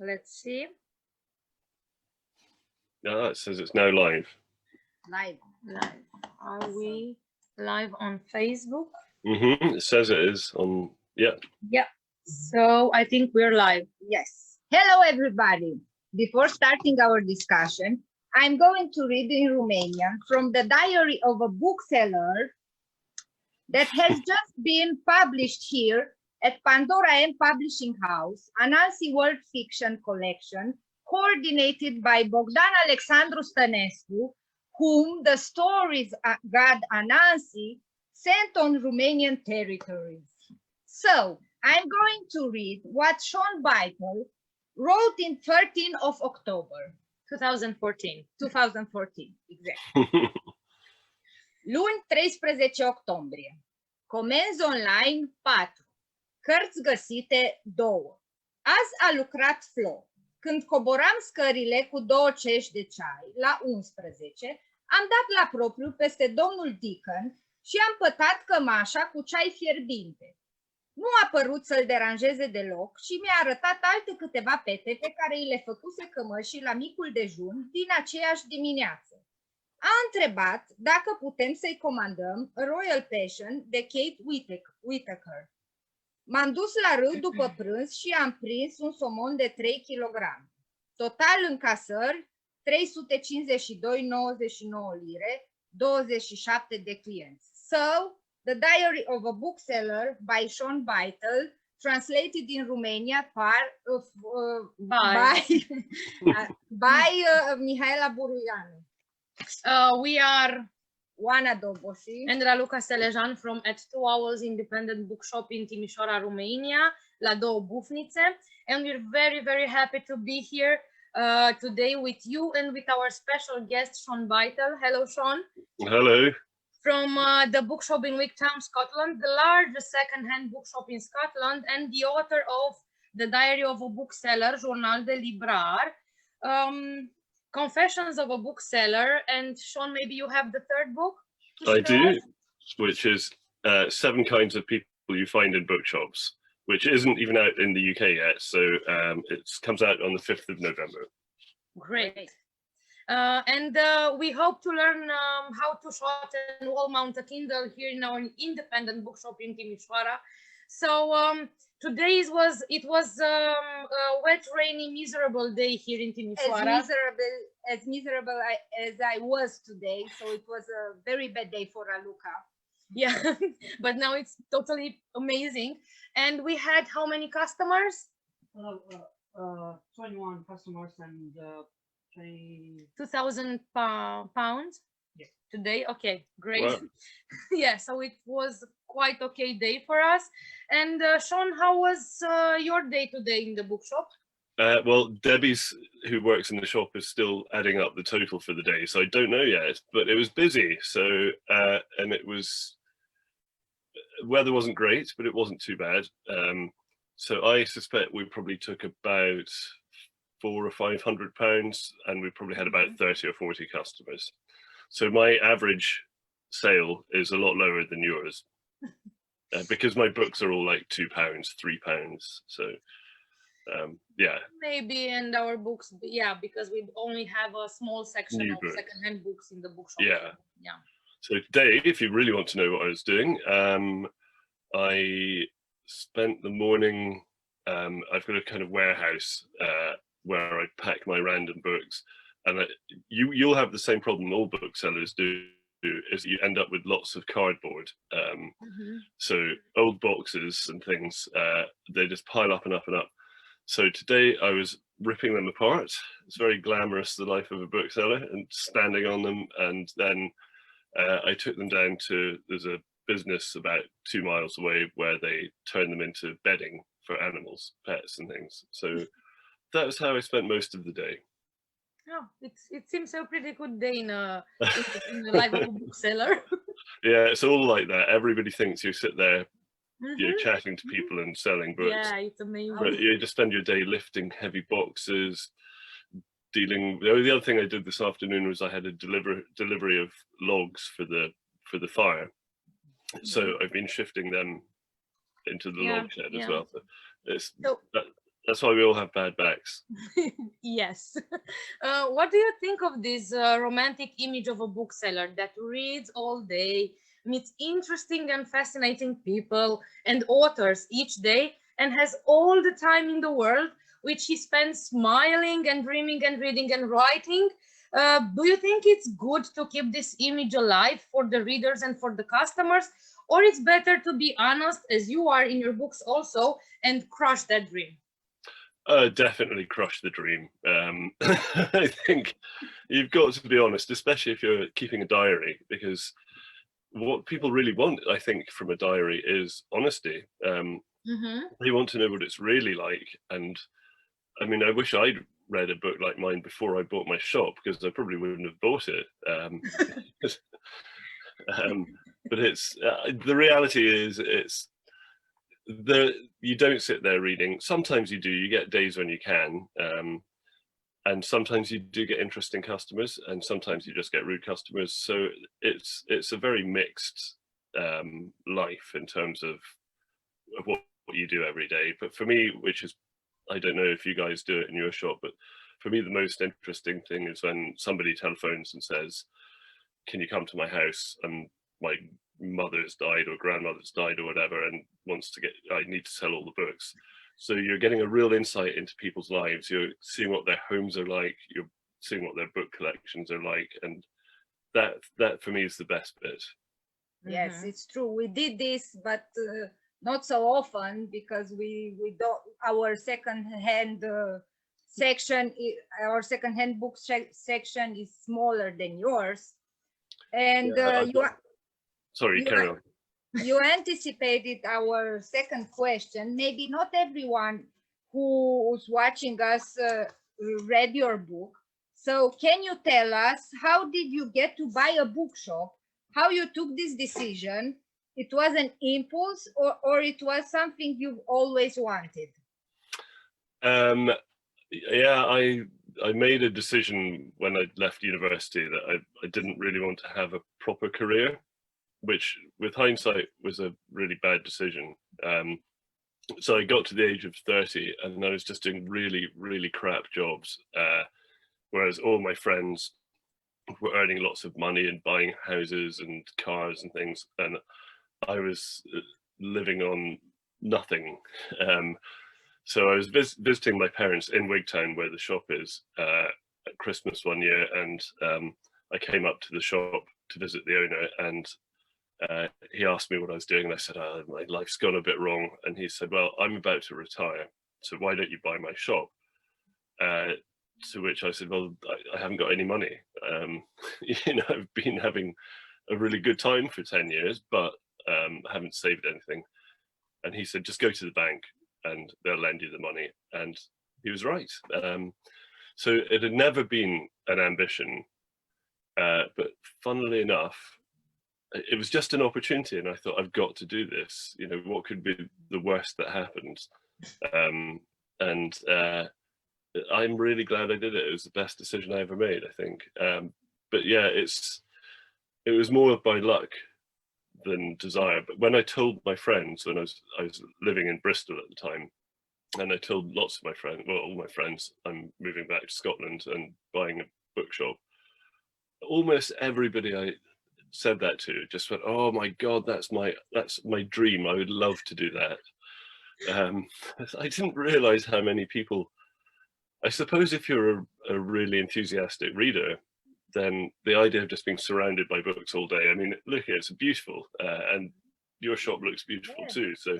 Let's see. No, it says it's now live. Live. Are we live on Facebook? It says it is on, yeah. Yeah. So I think we're live. Yes. Hello, everybody. Before starting our discussion, I'm going to read in Romanian from the diary of a bookseller that has just been published here at Pandora M Publishing House, Anansi World Fiction Collection, coordinated by Bogdan Alexandru Stănescu, whom the stories god Anansi sent on Romanian territories. So, I'm going to read what Shaun Bythell wrote in 13 of October. 2014. 2014, exactly. Luni 13 octombrie. Comenzi online 4. Cărți găsite 2. Azi a lucrat Flo. Când coboram scările cu 2 cești de ceai la 11, am dat la propriu peste domnul Deacon și am pătat cămașa cu ceai fierbinte. Nu a părut să-l deranjeze deloc și mi-a arătat alte câteva pete pe care îi le făcuse cămășii la micul dejun din aceeași dimineață. A întrebat dacă putem să-i comandăm Royal Passion de Kate Whittaker. M-am dus la râu după prânz și am prins un somon de 3 kg. Total încasări 352,99 lire, 27 de clienți. So, The Diary of a Bookseller by Shaun Bythell, translated in Romania by Mihaela Buruiană. We are Oana Doboși&Raluca Selejan from at 2 Hours Independent Bookshop in Timișoara, Romania, la două bufnițe, and we're very, very happy to be here today with you and with our special guest, Shaun Bythell. Hello, Shaun. Hello. From the bookshop in Wigtown, Scotland, the largest second-hand bookshop in Scotland, and the author of The Diary of a Bookseller, Jurnal de librar, Confessions of a Bookseller, and Shaun, maybe you have the third book? I do, which is 7 Kinds of People You Find in Bookshops, which isn't even out in the UK yet, so it comes out on the 5th of November. Great. And we hope to learn how to shot and wall mount a Kindle here in our independent bookshop in Timișoara. So today it was a wet, rainy, miserable day here in Timișoara. As miserable as I was today, so it was a very bad day for Raluca. Yeah, but now it's totally amazing. And we had how many customers? 21 customers and 2,000 pounds. Yes. Today. Okay, great. Wow. Yeah, so it was quite okay day for us. And Shaun, how was your day today in the bookshop? Well, Debbie's, who works in the shop, is still adding up the total for the day, so I don't know yet, but it was busy. So, and it was, weather wasn't great, but it wasn't too bad. So I suspect we probably took about £400 or £500, and we probably had about 30 or 40 customers. So my average sale is a lot lower than yours, because my books are all like £2, £3. So yeah. Maybe, and our books, yeah, because we only have a small section New of books. secondhand books in the bookshop. Yeah. Yeah. So today, if you really want to know what I was doing, I spent the morning, I've got a kind of warehouse where I pack my random books, and you'll have the same problem all booksellers do, is you end up with lots of cardboard. So old boxes and things, they just pile up and up and up. So today I was ripping them apart. It's very glamorous, the life of a bookseller, and standing on them. And then I took them down to, there's a business about 2 miles away where they turn them into bedding for animals, pets and things. So that was how I spent most of the day. Oh, it seems a pretty good day in the life of a bookseller. Yeah, it's all like that. Everybody thinks you sit there, you're chatting to people and selling books. Yeah, it's amazing. But you just spend your day lifting heavy boxes, dealing. The other thing I did this afternoon was I had a delivery of logs for the fire. So I've been shifting them into the log shed as well. So That's why we all have bad backs. Yes. What do you think of this romantic image of a bookseller that reads all day, meets interesting and fascinating people and authors each day, and has all the time in the world, which he spends smiling and dreaming and reading and writing? Do you think it's good to keep this image alive for the readers and for the customers, or it's better to be honest, as you are in your books also, and crush that dream? Definitely crush the dream. I think you've got to be honest, especially if you're keeping a diary, because what people really want, I think, from a diary is honesty. They want to know what it's really like. And I mean, I wish I'd read a book like mine before I bought my shop, because I probably wouldn't have bought it. But it's the reality is you don't sit there reading. Sometimes you do. You get days when you can, and sometimes you do get interesting customers, and sometimes you just get rude customers. So it's a very mixed life in terms of what you do every day. But for me, which is, I don't know if you guys do it in your shop, but for me the most interesting thing is when somebody telephones and says, "Can you come to my house? And my mother's died or grandmother's died or whatever, and I need to sell all the books." So you're getting a real insight into people's lives. You're seeing what their homes are like. You're seeing what their book collections are like, and that for me is the best bit. Yes, it's true. We did this, but not so often, because we don't. Our second-hand section, our second-hand book section is smaller than yours, and Sorry, carry on. You anticipated our second question. Maybe not everyone who's watching us read your book. So can you tell us, how did you get to buy a bookshop? How you took this decision? It was an impulse, or it was something you've always wanted? Yeah, I made a decision when I left university that I didn't really want to have a proper career, which with hindsight was a really bad decision. So I got to the age of 30 and I was just doing really, really crap jobs, whereas all my friends were earning lots of money and buying houses and cars and things, and I was living on nothing. So I was visiting my parents in Wigtown, where the shop is, at Christmas one year, and I came up to the shop to visit the owner, and he asked me what I was doing, and I said, "Oh, my life's gone a bit wrong." And he said, "Well, I'm about to retire, so why don't you buy my shop?" To which I said, "Well, I haven't got any money. I've been having a really good time for 10 years, but I haven't saved anything." And he said, "Just go to the bank and they'll lend you the money." And he was right. So it had never been an ambition, but funnily enough, it was just an opportunity, and I thought, I've got to do this. What could be the worst that happens? And I'm really glad I did it. It was the best decision I ever made, I think. But yeah, it was more by luck than desire. But when I told my friends, when I was living in Bristol at the time, and I told lots of my friends, well, all my friends, I'm moving back to Scotland and buying a bookshop, almost everybody I said that to just went, "Oh my God, that's my dream. I would love to do that." I didn't realize how many people, I suppose if you're a really enthusiastic reader, then the idea of just being surrounded by books all day, I mean, look, it's beautiful, and your shop looks beautiful too. So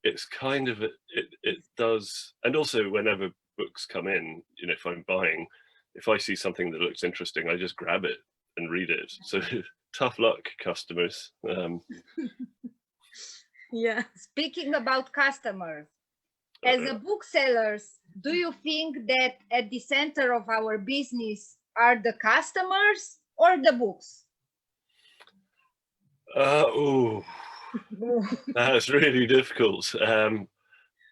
it's kind of, it does. And also whenever books come in, if I'm buying, if I see something that looks interesting, I just grab it and read it. So tough luck, customers. Yeah. Speaking about customers, as a booksellers, do you think that at the center of our business are the customers or the books? That's really difficult.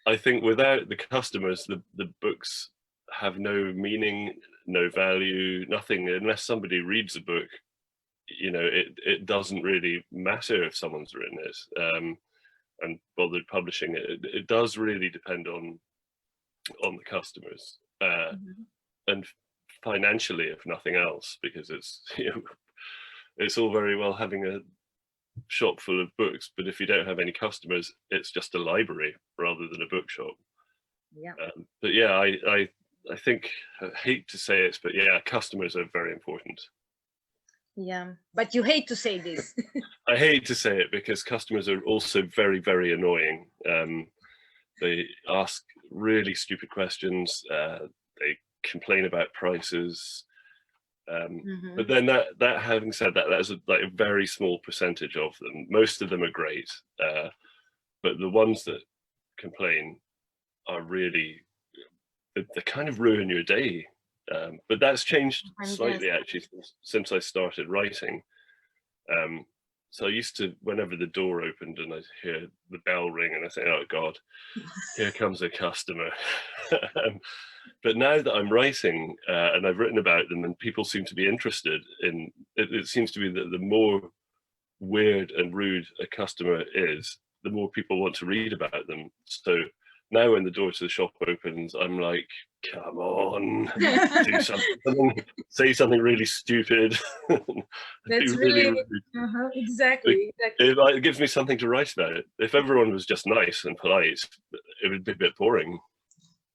I think without the customers, the books have no meaning, no value, nothing. Unless somebody reads a book, it doesn't really matter if someone's written it and bothered publishing it. It does really depend on on the customers, and financially, if nothing else, because it's, you know, it's all very well having a shop full of books, but if you don't have any customers, it's just a library rather than a bookshop. Yeah. But yeah, I think, I hate to say it, but yeah, customers are very important. Yeah. But you hate to say this. I hate to say it because customers are also very, very annoying. They ask really stupid questions. They complain about prices. But then that having said that, that's like a very small percentage of them. Most of them are great, but the ones that complain are really, they kind of ruin your day. But that's changed slightly actually since I started writing. So I used to, whenever the door opened and I'd hear the bell ring and I say, oh God, here comes a customer. But now that I'm writing and I've written about them and people seem to be interested in, it seems to be that the more weird and rude a customer is, the more people want to read about them. So now when the door to the shop opens, I'm like, come on, do something, say something really stupid. That's really exactly. It gives me something to write about. If everyone was just nice and polite, it would be a bit boring.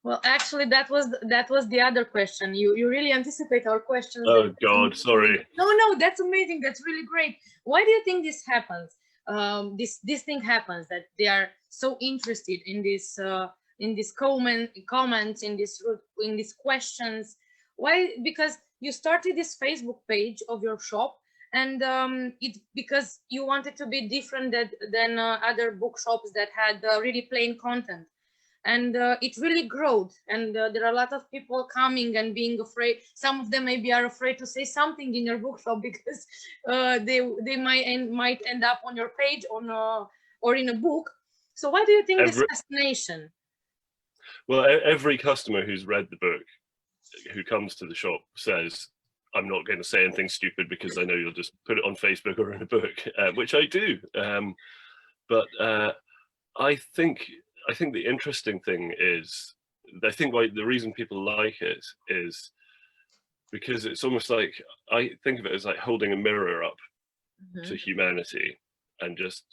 Well, actually, that was the other question. You really anticipate our questions. Oh God, sorry. No, that's amazing. That's really great. Why do you think this happens? This thing happens, that they are so interested in this comments, in these questions. Why? Because you started this Facebook page of your shop, and because you wanted to be different than other bookshops that had really plain content. And it really growed, and there are a lot of people coming and being afraid. Some of them maybe are afraid to say something in your bookshop because they might end up on your page or in a book. So why do you think this fascination? Well, every customer who's read the book, who comes to the shop, says, I'm not going to say anything stupid because I know you'll just put it on Facebook or in a book, which I do. But I think the interesting thing is, I think why the reason people like it is because it's almost like, I think of it as like holding a mirror up to humanity, and just,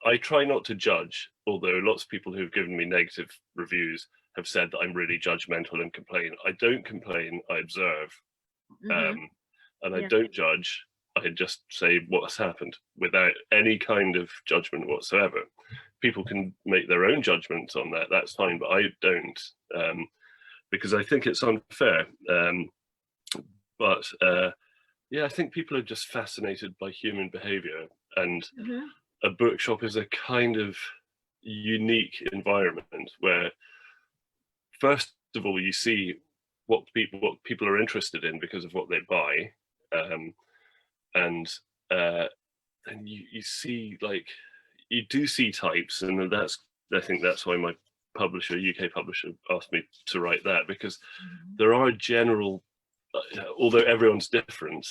I try not to judge, although lots of people who've given me negative reviews have said that I'm really judgmental and complain. I don't complain, I observe, and I don't judge. I just say what's happened without any kind of judgment whatsoever. People can make their own judgments on that, that's fine, but I don't, because I think it's unfair. But yeah, I think people are just fascinated by human behavior, and a bookshop is a kind of unique environment where, first of all, you see what people are interested in because of what they buy, and then you see, like, you do see types, and I think that's why my publisher, UK publisher, asked me to write that, because there are general, although everyone's different,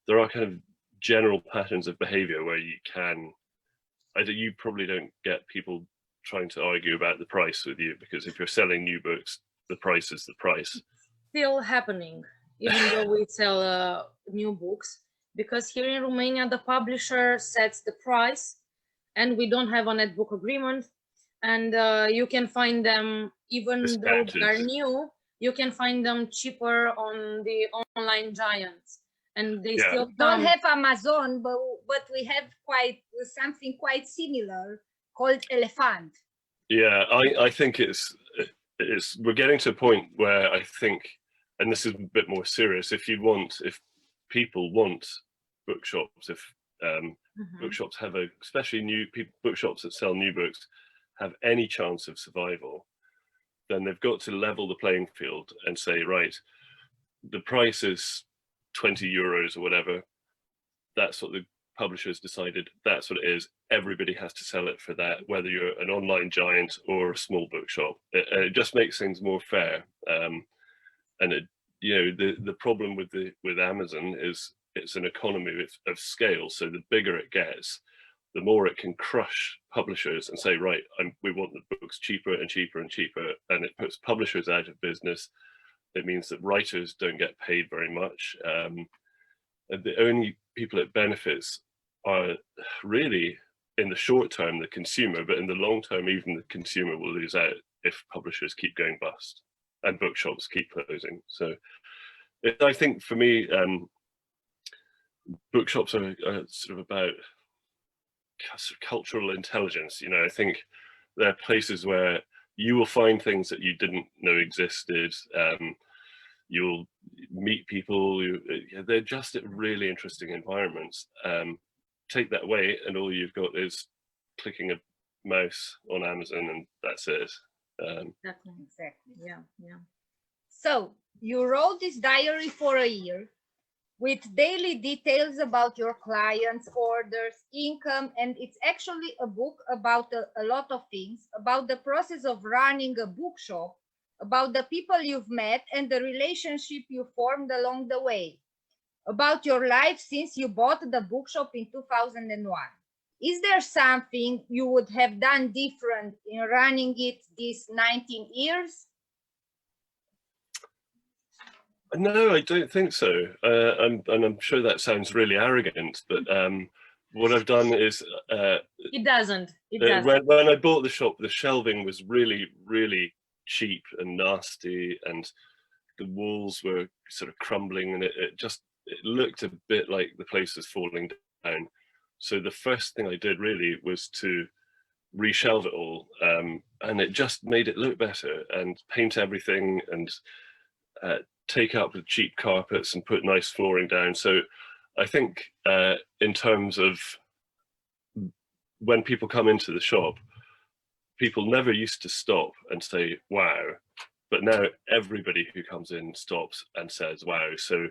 there are kind of general patterns of behavior where you can, you probably don't get people trying to argue about the price with you, because if you're selling new books, the price is the price. Still happening, even though we sell new books, because here in Romania, the publisher sets the price, and we don't have a net book agreement, and you can find them, even though they are new, you can find them cheaper on the online giants, and they still don't have Amazon, but we have something quite similar called Elephant. Yeah, I think it's we're getting to a point where I think, and this is a bit more serious, if people want bookshops, if bookshops have especially bookshops that sell new books have any chance of survival, then they've got to level the playing field and say, right, the price is 20 euros or whatever. That's what the publisher's decided. That's what it is. Everybody has to sell it for that, whether you're an online giant or a small bookshop. It just makes things more fair. And the problem with Amazon is it's an economy of scale. So the bigger it gets, the more it can crush publishers and say, right, we want the books cheaper and cheaper and cheaper, and it puts publishers out of business. It means that writers don't get paid very much. And the only people it benefits are really, in the short term, the consumer, but in the long term, even the consumer will lose out if publishers keep going bust and bookshops keep closing. So I think for me, bookshops are sort of about sort of cultural intelligence. You know, I think they're places where you will find things that you didn't know existed. You'll meet people. They're just really interesting environments. Take that away, and all you've got is clicking a mouse on Amazon, and that's it. Exactly. Yeah. So you wrote this diary for a year, with daily details about your clients, orders, income, and it's actually a book about a lot of things, about the process of running a bookshop, about the people you've met and the relationship you formed along the way, about your life since you bought the bookshop in 2001. Is there something you would have done different in running it these 19 years? No, I don't think so. And I'm sure that sounds really arrogant, but what I've done is... It doesn't. When I bought the shop, the shelving was really, really cheap and nasty, and the walls were sort of crumbling, and it looked a bit like the place was falling down. So the first thing I did really was to reshelve it all, and it just made it look better, and paint everything, and take up the cheap carpets and put nice flooring down. So I think in terms of when people come into the shop, people never used to stop and say, wow, but now everybody who comes in stops and says, wow. So,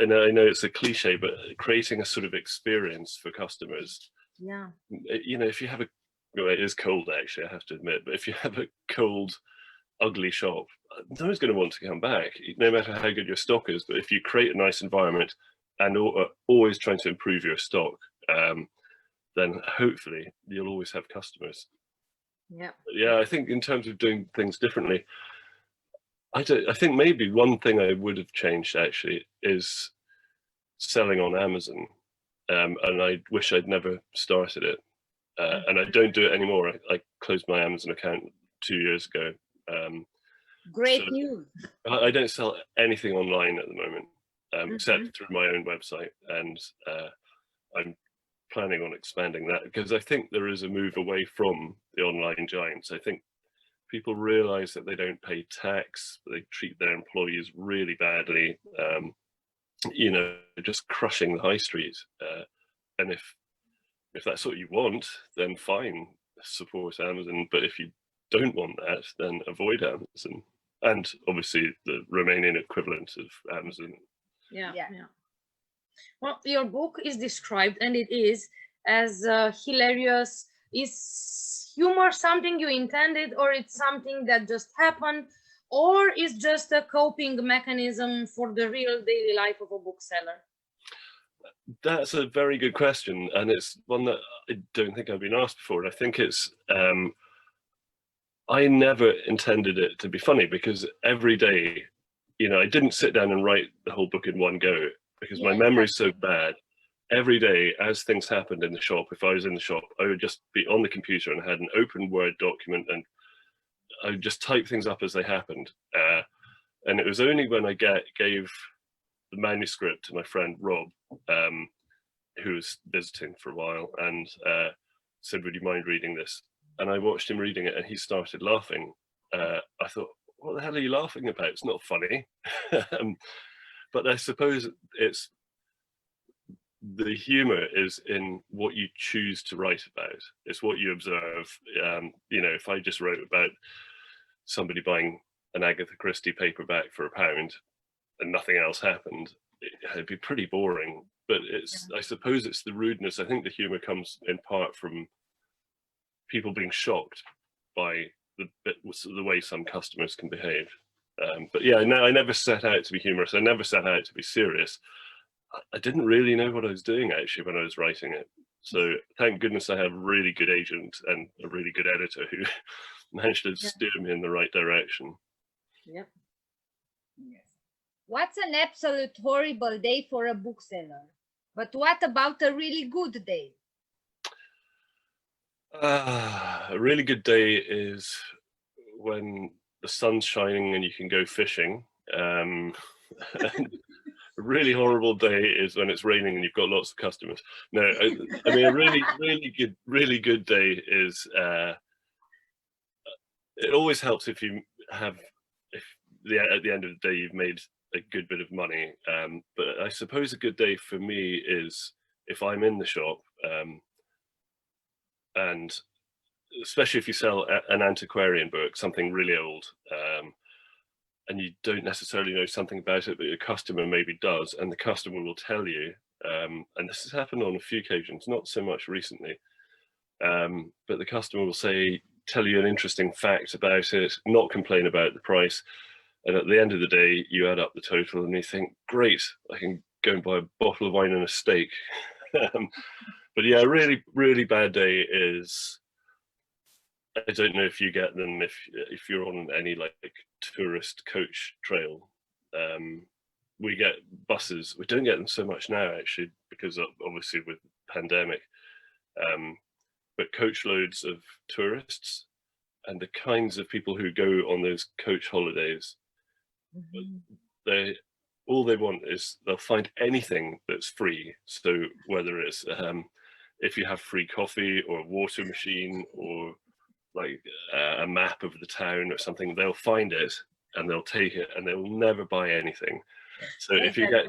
and I know it's a cliche, but creating a sort of experience for customers. Yeah. You know, if you have well, it is cold actually, I have to admit, but if you have a cold, ugly shop, no one's going to want to come back, no matter how good your stock is. But if you create a nice environment and are always trying to improve your stock, then hopefully you'll always have customers. Yeah, I think in terms of doing things differently, I think maybe one thing I would have changed actually is selling on Amazon, and I wish I'd never started it, and I don't do it anymore. I closed my Amazon account 2 years ago. Great news. I don't sell anything online at the moment, except through my own website, and I'm planning on expanding that, because I think there is a move away from the online giants. I think people realize that they don't pay tax, they treat their employees really badly, you know, just crushing the high street. And if that's what you want, then fine, support Amazon. But if you don't want that, then avoid Amazon, and obviously the Romanian equivalent of Amazon. Yeah. Well, your book is described, and it is, as hilarious. Is humor something you intended, or it's something that just happened, or is just a coping mechanism for the real daily life of a bookseller? That's a very good question, and it's one that I don't think I've been asked before. And I think it's I never intended it to be funny, because every day, you know, I didn't sit down and write the whole book in one go, because my memory's so bad. Every day, as things happened in the shop, if I was in the shop, I would just be on the computer and had an open Word document, and I would just type things up as they happened. And it was only when I gave the manuscript to my friend Rob, who was visiting for a while, and said, would you mind reading this? And I watched him reading it, and he started laughing. I thought, what the hell are you laughing about? It's not funny. But I suppose it's, the humor is in what you choose to write about. It's what you observe. You know, if I just wrote about somebody buying an Agatha Christie paperback for £1 and nothing else happened, it'd be pretty boring. But it's, I suppose it's the rudeness. I think the humor comes in part from people being shocked by the way some customers can behave. But yeah, no, I never set out to be humorous. I never set out to be serious. I didn't really know what I was doing actually when I was writing it. So thank goodness I have a really good agent and a really good editor who managed to steer me in the right direction. Yep. Yes. What's an absolute horrible day for a bookseller? But what about a really good day? A really good day is when the sun's shining and you can go fishing. A really horrible day is when it's raining and you've got lots of customers. No, I mean a really good day is. It always helps if you have, at the end of the day you've made a good bit of money. But I suppose a good day for me is if I'm in the shop, and especially if you sell an antiquarian book, something really old, and you don't necessarily know something about it, but your customer maybe does, and the customer will tell you, and this has happened on a few occasions, not so much recently, but the customer will tell you an interesting fact about it, not complain about the price, and at the end of the day you add up the total and you think, great, I can go and buy a bottle of wine and a steak. But yeah, a really bad day is, I don't know if you get them if you're on any like tourist coach trail. We get buses. We don't get them so much now actually, because obviously with pandemic, but coach loads of tourists and the kinds of people who go on those coach holidays, all they want is they'll find anything that's free. So whether it's if you have free coffee or a water machine or like a map of the town or something, they'll find it and they'll take it and they'll never buy anything. So if you get,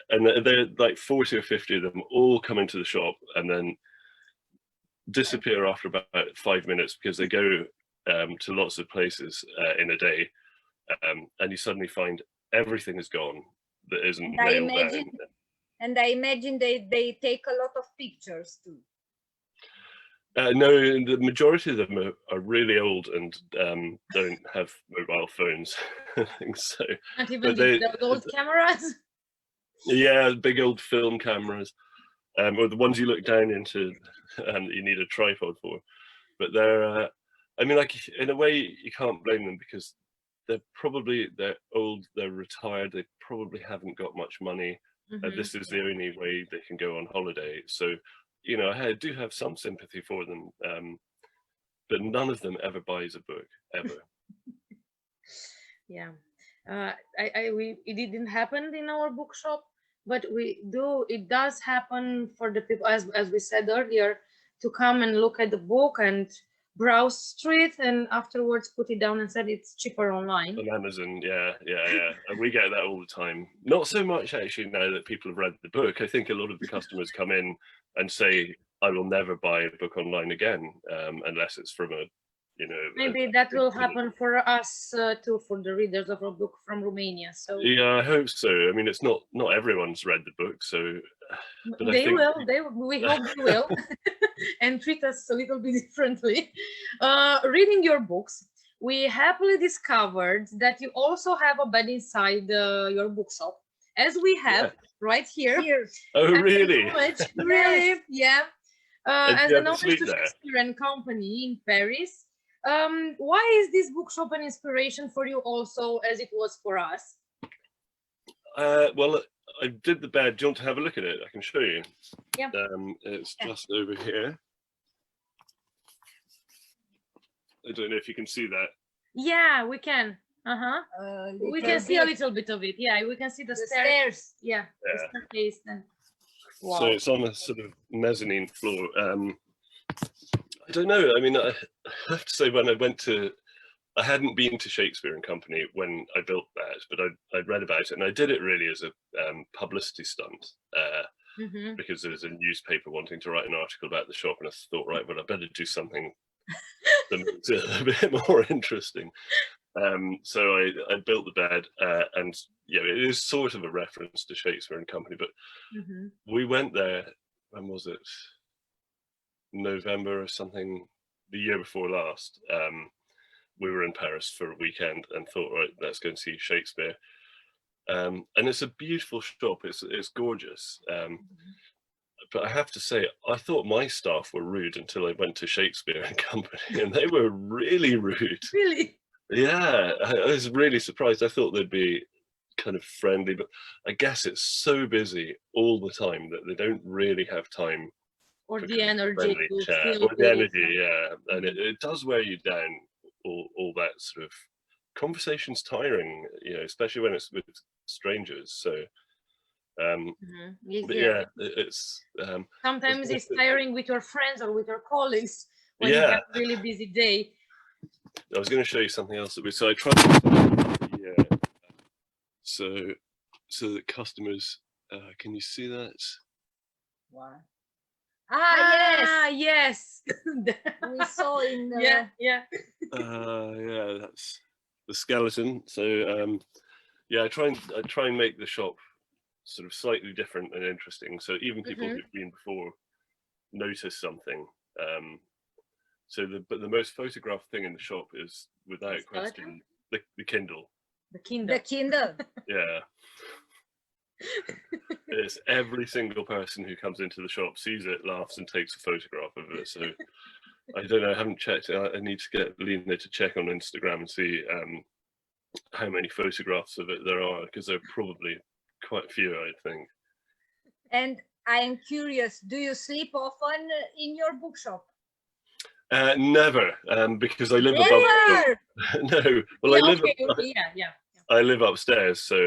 and they're like 40 or 50 of them all come into the shop and then disappear after about 5 minutes because they go to lots of places in a day, and you suddenly find everything is gone that isn't nailed down. And I imagine they take a lot of pictures too. No, the majority of them are really old and don't have mobile phones. So, not even the old cameras. Yeah, big old film cameras, or the ones you look down into, and you need a tripod for. But they're, I mean, like in a way, you can't blame them because they're old, they're retired, they probably haven't got much money. This is the only way they can go on holiday. So, you know, I do have some sympathy for them, but none of them ever buys a book, ever. Yeah, it didn't happen in our bookshop, but it does happen for the people, as we said earlier, to come and look at the book and browse through it and afterwards put it down and said it's cheaper online. On Amazon, yeah. And we get that all the time. Not so much actually now that people have read the book. I think a lot of the customers come in and say, I will never buy a book online again, unless it's from a, you know. Maybe that will happen for us too, for the readers of a book from Romania. So yeah, I hope so. I mean, it's not everyone's read the book, so. But we hope they will, and treat us a little bit differently. Reading your books, we happily discovered that you also have a bed inside your bookshop, as we have right here. Oh, really? Really? Yeah. As an owner to there? Shakespeare and Company in Paris. Why is this bookshop an inspiration for you also, as it was for us? Well, I did the bed. Do you want to have a look at it? I can show you. Yeah. It's just over here. I don't know if you can see that. Yeah, we can. We can see a little bit of it. Yeah, we can see the stairs. Yeah, the staircase. And wow. So it's on a sort of mezzanine floor. I don't know. I mean, I have to say, when I hadn't been to Shakespeare and Company when I built that, but I'd read about it, and I did it really as a publicity stunt, because there was a newspaper wanting to write an article about the shop, and I thought, right, well, I better do something that makes it a bit more interesting. So I built the bed, and yeah, it is sort of a reference to Shakespeare and Company, but we went there, when was it? November or something, the year before last. We were in Paris for a weekend and thought, right, let's go and see Shakespeare. And it's a beautiful shop. It's gorgeous. but I have to say, I thought my staff were rude until I went to Shakespeare and Company, and they were really rude. Really? Yeah, I was really surprised. I thought they'd be kind of friendly, but I guess it's so busy all the time that they don't really have time Or for the kind of energy friendly to chat, feel or the good. energy, yeah. And it does wear you down, all that sort of conversation's tiring, you know, especially when it's with strangers. So but yeah, it's sometimes it's tiring with your friends or with your colleagues when you yeah. have a really busy day. I was going to show you something else that we, so I tried, yeah, so that customers, can you see that? Wow. Yes. We saw in yeah. Yeah, that's the skeleton. So yeah, I try and make the shop sort of slightly different and interesting, so even people who've been before notice something. But the most photographed thing in the shop is, without question, the Kindle. The Kindle. Yeah. It's every single person who comes into the shop sees it, laughs, and takes a photograph of it. So I don't know, I haven't checked. I need to get Lena to check on Instagram and see how many photographs of it there are, because there are probably quite a few, I think. And I am curious, do you sleep often in your bookshop? Never, because I live above. No, well, Yeah, I live upstairs, so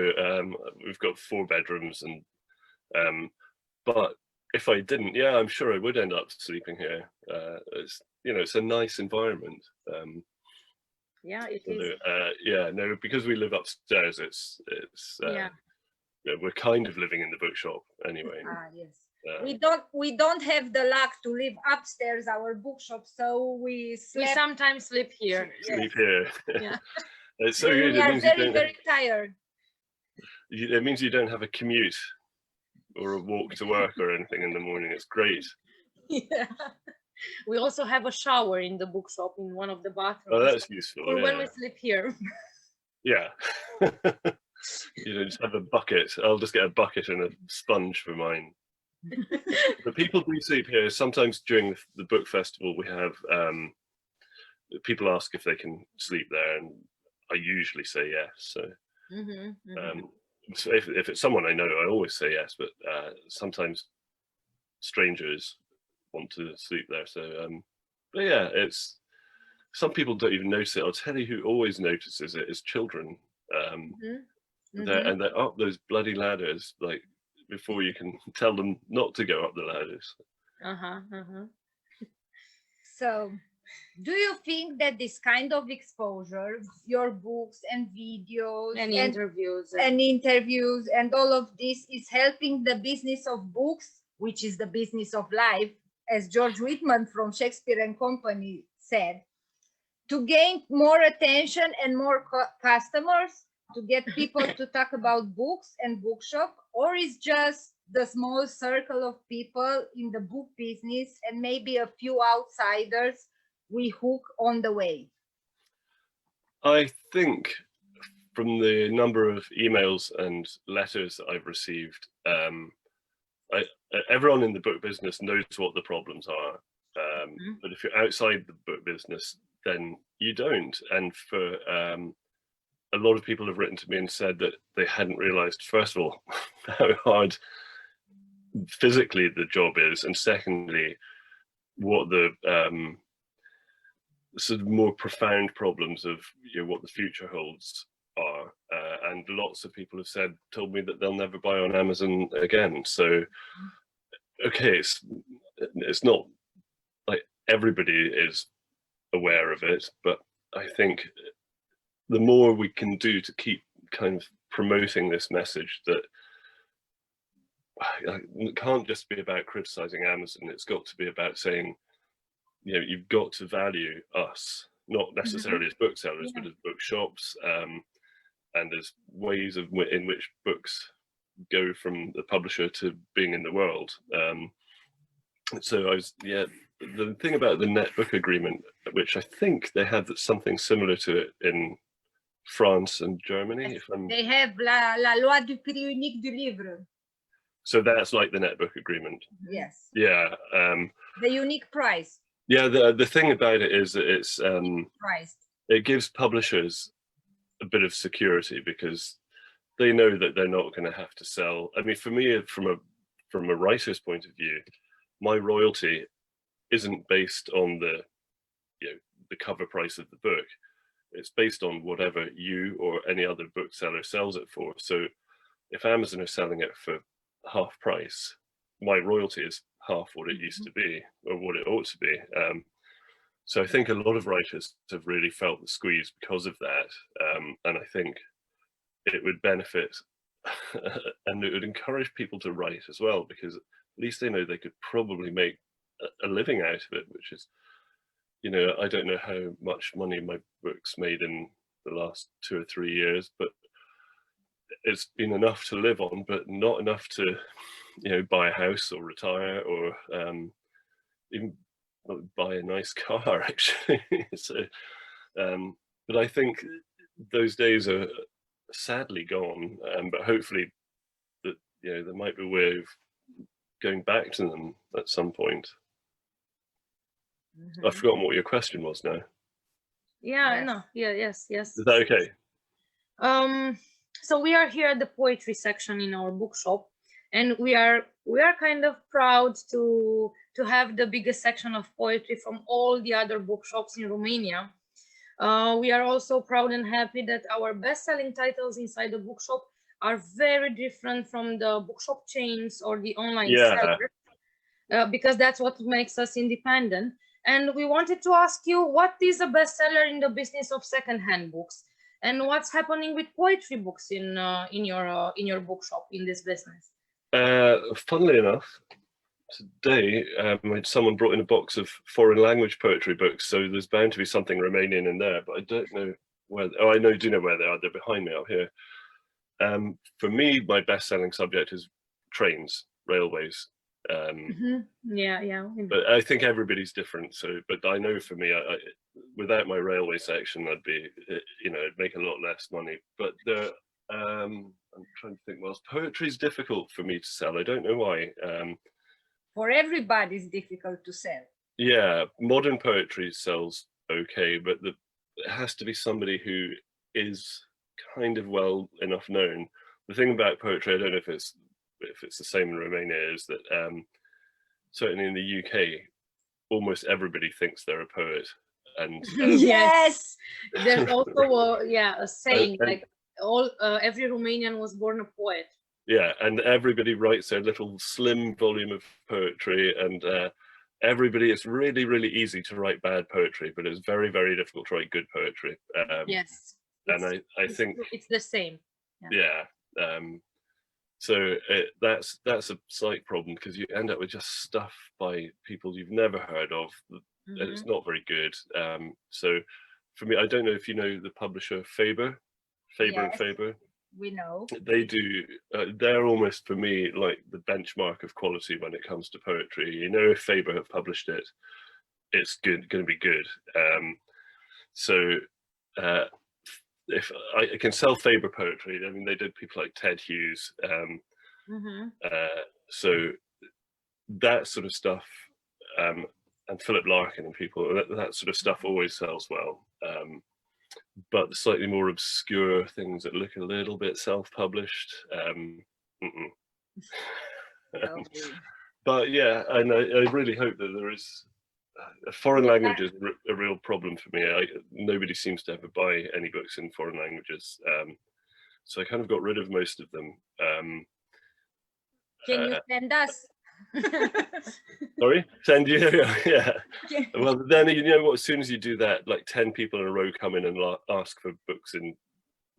we've got 4 bedrooms, and but if I didn't, yeah, I'm sure I would end up sleeping here. It's, you know, it's a nice environment. Yeah, it is. Yeah, no, because we live upstairs, it's we're kind of living in the bookshop anyway. Yes. We don't have the luck to live upstairs our bookshop, so we sometimes sleep here. Sleep here. Yeah. It's so good. We are very tired. It means you don't have a commute or a walk to work or anything in the morning. It's great. Yeah. We also have a shower in the bookshop in one of the bathrooms. Oh, that's useful. Or when we sleep here. Yeah. You know, just have a bucket. I'll just get a bucket and a sponge for mine. But people do sleep here. Sometimes during the book festival, we have people ask if they can sleep there, and I usually say yes. So, so if it's someone I know, I always say yes. But sometimes strangers want to sleep there. So, but yeah, it's, some people don't even notice it. I'll tell you who always notices it is children. They're up those bloody ladders, like, before you can tell them not to go up the ladders. So, do you think that this kind of exposure, your books and videos and interviews and all of this is helping the business of books, which is the business of life, as George Whitman from Shakespeare and Company said, to gain more attention and more customers, to get people to talk about books and bookshop, or is just the small circle of people in the book business and maybe a few outsiders we hook on the way? I think from the number of emails and letters that I've received, everyone in the book business knows what the problems are. But if you're outside the book business, then you don't. And for a lot of people have written to me and said that they hadn't realized, first of all, how hard physically the job is, and secondly, what the sort of more profound problems of, you know, what the future holds are. And lots of people have told me that they'll never buy on Amazon again. So, okay, it's not like everybody is aware of it, but I think the more we can do to keep kind of promoting this message that it can't just be about criticizing Amazon, it's got to be about saying, you know, you've got to value us, not necessarily as booksellers, but as bookshops, and as ways in which books go from the publisher to being in the world. So the thing about the net book agreement, which I think they have something similar to it in France and Germany. They have la loi du prix unique du livre. So that's like the netbook agreement. Yes. Yeah. The unique price. Yeah. The thing about it is that it's Priced. it gives publishers a bit of security because they know that they're not going to have to sell. I mean, for me, from a writer's point of view, my royalty isn't based on the cover price of the book. It's based on whatever you or any other bookseller sells it for. So if Amazon are selling it for half price, my royalty is half what it used to be or what it ought to be. So I think a lot of writers have really felt the squeeze because of that. And I think it would benefit and it would encourage people to write as well, because at least they know they could probably make a living out of it, which is, I don't know how much money my books made in the last 2 or 3 years, but it's been enough to live on, but not enough to, buy a house or retire or even buy a nice car, actually. So, but I think those days are sadly gone, but hopefully that, there might be a way of going back to them at some point. I've forgotten what your question was now. Yeah, Yes. no, yeah, yes. Is that okay? So we are here at the poetry section in our bookshop, and we are kind of proud to have the biggest section of poetry from all the other bookshops in Romania. We are also proud and happy that our best-selling titles inside the bookshop are very different from the bookshop chains or the online sellers, because that's what makes us independent. And we wanted to ask you, what is a bestseller in the business of secondhand books, and what's happening with poetry books in your bookshop in this business? Funnily enough, today someone brought in a box of foreign language poetry books, so there's bound to be something Romanian in there, but I don't know where. Oh, I do know where they are. They're behind me out here. For me, my best-selling subject is trains, railways. Yeah. But I think everybody's different. So, but I know for me, I without my railway section, I'd be, it'd make a lot less money. But I'm trying to think. Well, poetry is difficult for me to sell. I don't know why. For everybody, it's difficult to sell. Yeah, modern poetry sells okay, but it has to be somebody who is kind of well enough known. The thing about poetry, I don't know if it's the same in Romania, is that certainly in the UK, almost everybody thinks they're a poet. And yes, there's also a saying like every Romanian was born a poet. Yeah, and everybody writes their little slim volume of poetry, and it's really, really easy to write bad poetry, but it's very, very difficult to write good poetry. Yes, and I think it's the same. Yeah. So that's a slight problem, because you end up with just stuff by people you've never heard of, and it's not very good. So for me, I don't know if you know the publisher Faber and Faber. We know. They do. They're almost, for me, like the benchmark of quality when it comes to poetry. If Faber have published it, it's going to be good. So if I can sell Faber poetry, I mean, they did people like Ted Hughes. So that sort of stuff, and Philip Larkin and people, that sort of stuff always sells well. But the slightly more obscure things that look a little bit self-published, but yeah, and I really hope that there is foreign language is a real problem for me. Nobody seems to ever buy any books in foreign languages, so I kind of got rid of most of them. Can you send us? Sorry, send you? Yeah. Well, then what? As soon as you do that, like 10 people in a row come in and ask for books in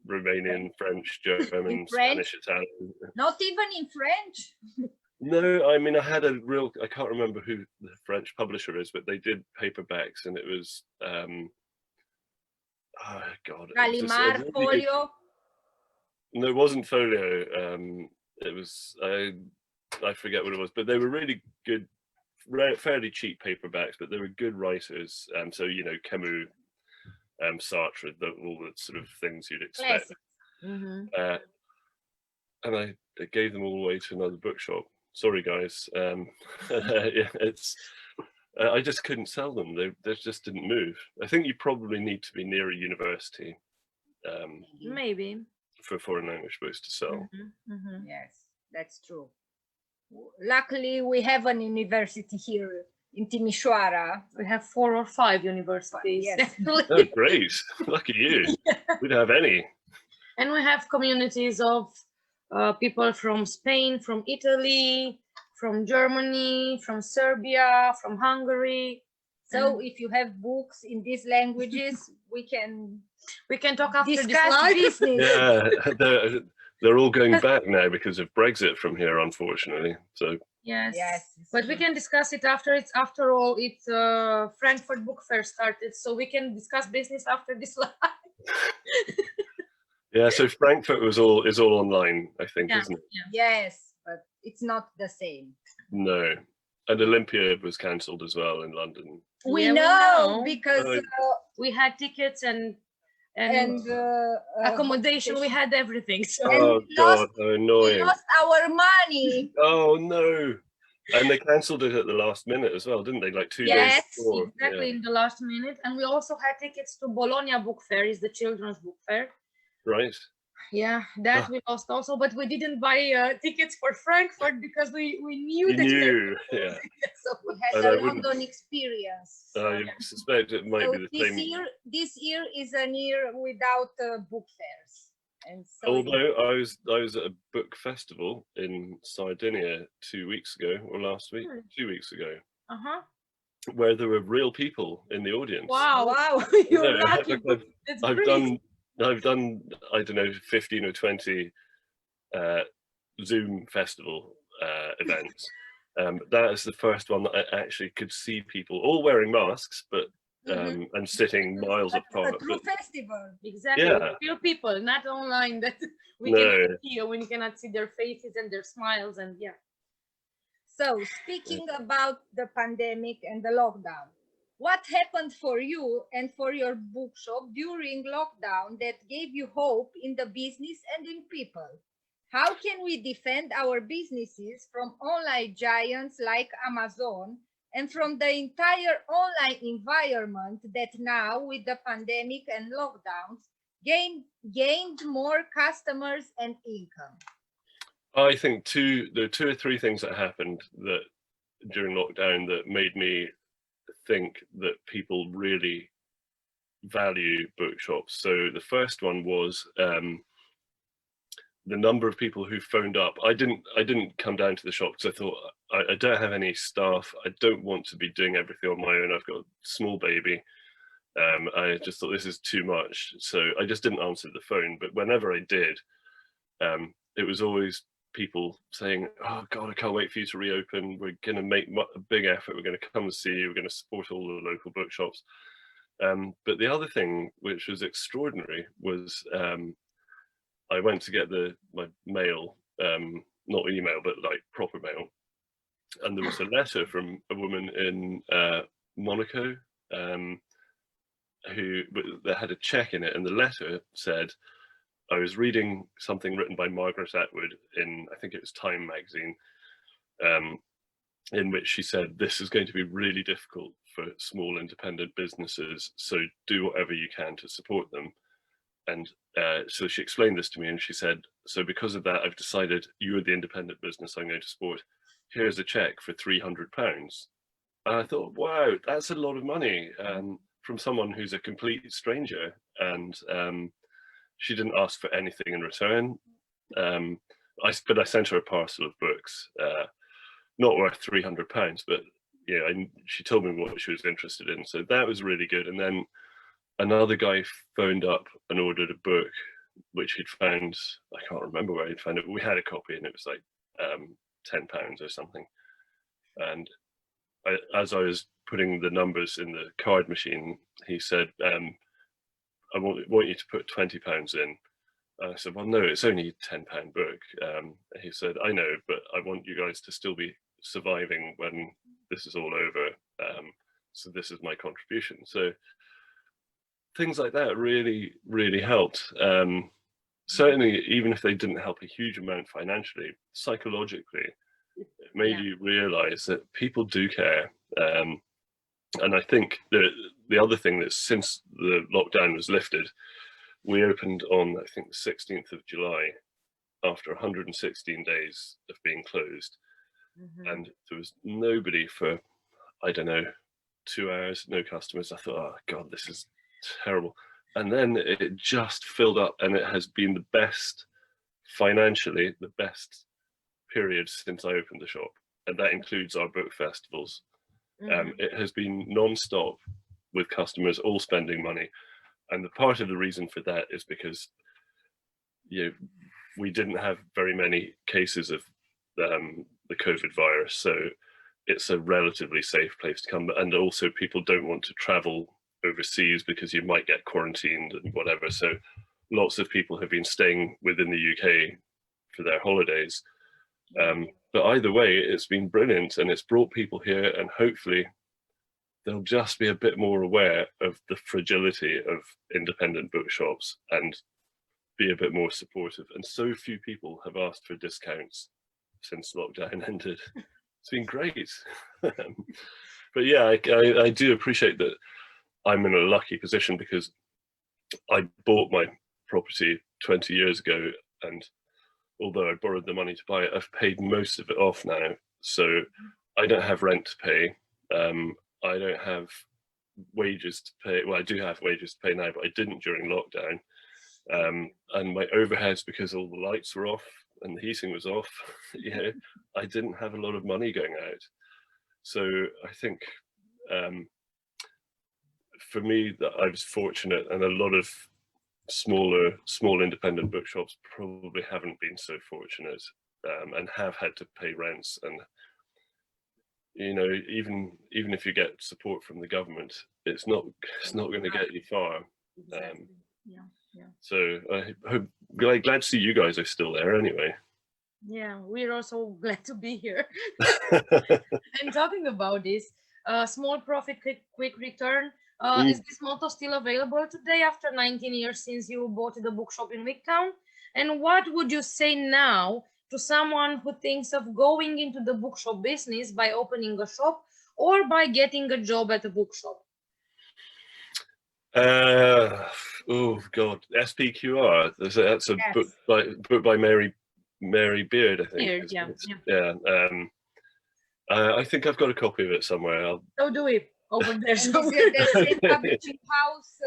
Romanian, French, German, Spanish, Italian. Not even in French. No, I mean, I can't remember who the French publisher is, but they did paperbacks, and it was, oh God. Gallimard, Folio? No, it wasn't Folio. It was, I forget what it was, but they were really good, fairly cheap paperbacks, but they were good writers. So, Camus, Sartre, all the sort of things you'd expect. and I gave them all away to another bookshop. Sorry, guys. Yeah, I just couldn't sell them. They just didn't move. I think you probably need to be near a university Maybe. for foreign language books to sell. Yes, that's true. Luckily, we have an university here in Timișoara. We have 4 or 5 universities. Yes. Oh, great. Lucky you. We don't have any. And we have communities of people from Spain, from Italy, from Germany, from Serbia, from Hungary. So if you have books in these languages, we can talk after this discuss live. business. Yeah, they're all going back now because of Brexit from here, unfortunately. So Yes. Yes. But we can discuss it after. After all, it's Frankfurt Book Fair started, so we can discuss business after this live. yeah, so Frankfurt is all online, I think, Yeah. isn't it? Yes, but it's not the same. No. And Olympia was cancelled as well in London. We Yeah, we know know. because We had tickets and and accommodation. We had everything. So And Oh we God, lost- how we annoying. lost our money. Oh no. And they cancelled it at the last minute as well, didn't they? Like 2 days Yes, before. exactly, in the last minute. And we also had tickets to Bologna Book Fair, is the children's book fair. Yeah, right. Yeah, that we lost also, but we didn't buy tickets for Frankfurt because we knew You that knew, yeah. so We had And I a wouldn't- London experience. I suspect it might So be the this same. this year is a year without book fairs, and so Although I was at a book festival in Sardinia 2 weeks ago, or last week, 2 weeks ago, where there were real people in the audience. wow, you're Yeah, lucky. like That's I've great. done I don't know 15 or 20 Zoom festival events. That is the first one that I actually could see people all wearing masks, but and sitting miles a apart. true But Exactly. Yeah. Real people, not online that we No. cannot see, when you cannot see their faces and their smiles, and yeah. So speaking about the pandemic and the lockdown, what happened for you and for your bookshop during lockdown that gave you hope in the business and in people? How can we defend our businesses from online giants like Amazon and from the entire online environment that now, with the pandemic and lockdowns, gained more customers and income? I think there are 2 or 3 things that happened that during lockdown that made me think that people really value bookshops. So the first one was the number of people who phoned up. I didn't come down to the shop because I thought I don't have any staff. I don't want to be doing everything on my own. I've got a small baby. I just thought this is too much. So I just didn't answer the phone. But whenever I did, it was always people saying, "Oh God, I can't wait for you to reopen. We're going to make a big effort. We're going to come and see you. We're going to support all the local bookshops." But the other thing, which was extraordinary, was I went to get my mail, not email, but like proper mail, and there was a letter from a woman in Monaco that had a check in it, and the letter said, I was reading something written by Margaret Atwood in, I think it was Time magazine, in which she said, this is going to be really difficult for small independent businesses, so do whatever you can to support them. And so she explained this to me, and she said, so because of that, I've decided you're the independent business I'm going to support. Here's a check for £300. And I thought, wow, that's a lot of money from someone who's a complete stranger. And she didn't ask for anything in return. But I sent her a parcel of books, not worth £300, but yeah, she told me what she was interested in. So that was really good. And then another guy phoned up and ordered a book, which he'd found, I can't remember where he'd found it, but we had a copy, and it was like £10 or something. And as I was putting the numbers in the card machine, he said, I want you to put £20 in. I said, well, no, it's only a £10 book. He said, I know, but I want you guys to still be surviving when this is all over. So this is my contribution. So things like that really, really helped. certainly, even if they didn't help a huge amount financially, psychologically, it made you realize that people do care. And I think the other thing that since the lockdown was lifted, we opened on, I think, the 16th of July, after 116 days of being closed. And there was nobody for, I don't know, 2 hours, no customers. I thought, oh God, this is terrible. And then it just filled up, and it has been the best, financially, the best period since I opened the shop. And that includes our book festivals. It has been non-stop with customers all spending money. And the part of the reason for that is because, you know, we didn't have very many cases of the COVID virus. So it's a relatively safe place to come. And also people don't want to travel overseas because you might get quarantined and whatever. So lots of people have been staying within the UK for their holidays. But either way, it's been brilliant, and it's brought people here, and hopefully they'll just be a bit more aware of the fragility of independent bookshops and be a bit more supportive. And so few people have asked for discounts since lockdown ended. It's been great. But yeah, I do appreciate that I'm in a lucky position because I bought my property 20 years ago, and although I borrowed the money to buy it, I've paid most of it off now. So I don't have rent to pay. I don't have wages to pay. Well, I do have wages to pay now, but I didn't during lockdown. And my overheads, because all the lights were off and the heating was off, you know, I didn't have a lot of money going out. So I think for me, that I was fortunate, and a lot of small independent bookshops probably haven't been so fortunate, and have had to pay rents. And you know, even if you get support from the government, it's not going to get you far. Exactly. So I hope, glad to see you guys are still there anyway. Yeah, we're also glad to be here. And talking about this, small profit, quick return, is this motto still available today after 19 years since you bought the bookshop in Wigtown? And what would you say now to someone who thinks of going into the bookshop business by opening a shop or by getting a job at a bookshop? Oh God, SPQR. That's a book by Mary Beard, I think. Beard, yeah. I think I've got a copy of it somewhere. So do we over there. And is it the same publishing house?